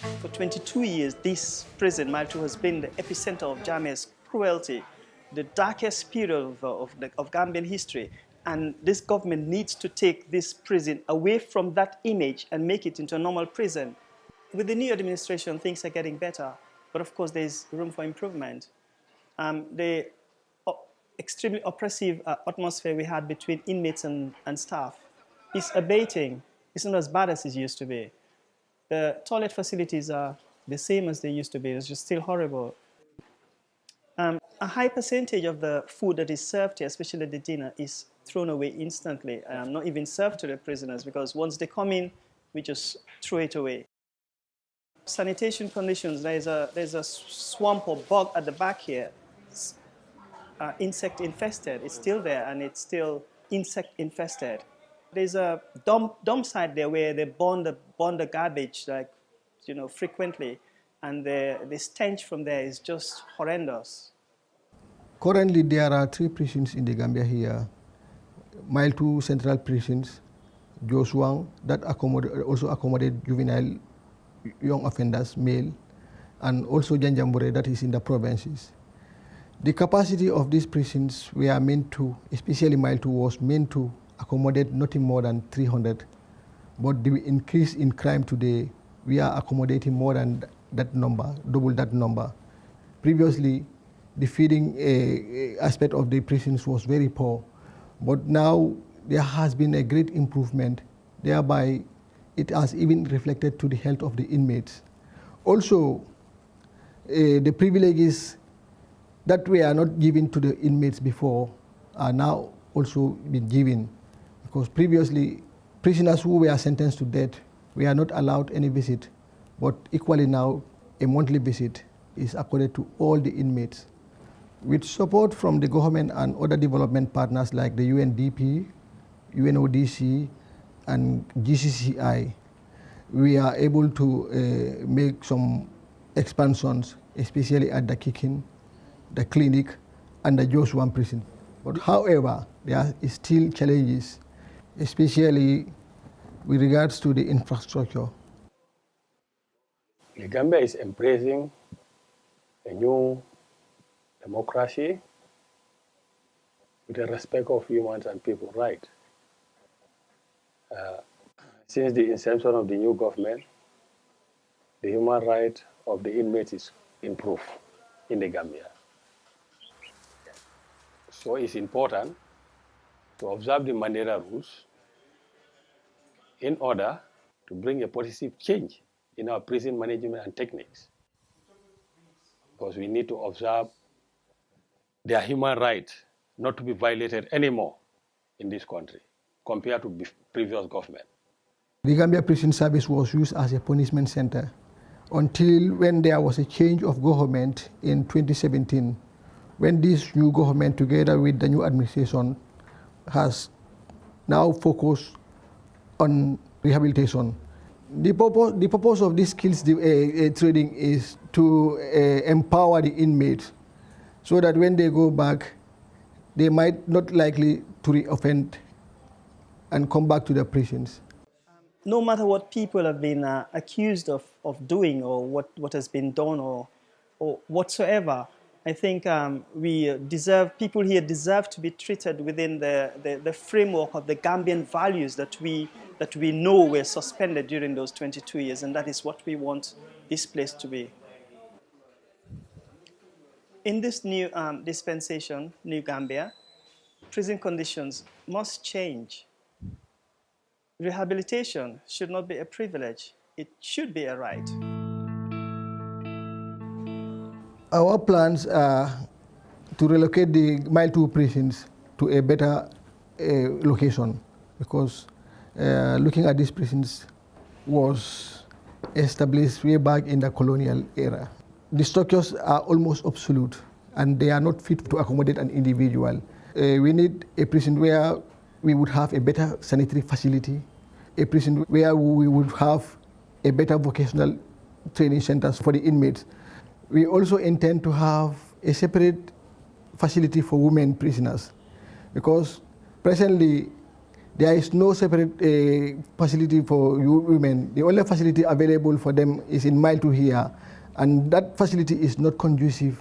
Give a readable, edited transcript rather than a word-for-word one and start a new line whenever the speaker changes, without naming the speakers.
For 22 years, this prison, Maltu, has been the epicenter of Jammeh's cruelty, the darkest period of Gambian history. And this government needs to take this prison away from that image and make it into a normal prison. With the new administration, things are getting better, but of course there's room for improvement. The extremely oppressive atmosphere we had between inmates and staff is abating. It's not as bad as it used to be. The toilet facilities are the same as they used to be. It's just still horrible. A high percentage of the food that is served here, especially the dinner, is thrown away instantly. Not even served to the prisoners, because once they come in, we just throw it away. Sanitation conditions, there's a swamp or bug at the back here. It's, insect infested. It's still there, and it's still insect infested. There's a dump site there where they burn the garbage, like, frequently, and the stench from there is just horrendous.
Currently, there are 3 prisons in the Gambia here. Mile 2 central prisons, Josuang, that also accommodate juvenile young offenders, male, and also Janjambure, that is in the provinces. The capacity of these prisons were meant to, especially Mile 2, was meant to accommodate nothing more than 300. But the increase in crime today, we are accommodating more than that number, double that number. Previously, the feeding aspect of the prisons was very poor, but now there has been a great improvement. Thereby, it has even reflected to the health of the inmates. Also, the privileges that were not given to the inmates before are now also been given, because previously prisoners who were sentenced to death were not allowed any visit, but equally now a monthly visit is accorded to all the inmates. With support from the government and other development partners like the UNDP, UNODC, and GCCI, we are able to make some expansions, especially at the Kikin, the clinic, and the Joshua prison. But however, there are still challenges, especially with regards to the infrastructure.
The Gambia is embracing a new democracy with the respect of humans and people's rights. Since the inception of the new government, the human rights of the inmates is improved in the Gambia. So it's important to observe the Mandela rules in order to bring a positive change in our prison management and techniques. Because we need to observe their human rights not to be violated anymore in this country compared to previous government.
The Gambia Prison Service was used as a punishment center until when there was a change of government in 2017, when this new government, together with the new administration, has now focused on rehabilitation. The purpose of this skills training is to empower the inmates so that when they go back, they might not likely to reoffend and come back to the prisons.
No matter what people have been accused of doing, or what has been done, or whatsoever, I think people here deserve to be treated within the framework of the Gambian values that we know were suspended during those 22 years, and that is what we want this place to be. In this new dispensation, New Gambia, prison conditions must change. Rehabilitation should not be a privilege. It should be a right.
Our plans are to relocate the Mile 2 prisons to a better location, because looking at these prisons was established way back in the colonial era. The structures are almost obsolete and they are not fit to accommodate an individual. We need a prison where we would have a better sanitary facility, a prison where we would have a better vocational training centers for the inmates. We also intend to have a separate facility for women prisoners, because presently There is no separate facility for women. The only facility available for them is in Mile 2 here, and that facility is not conducive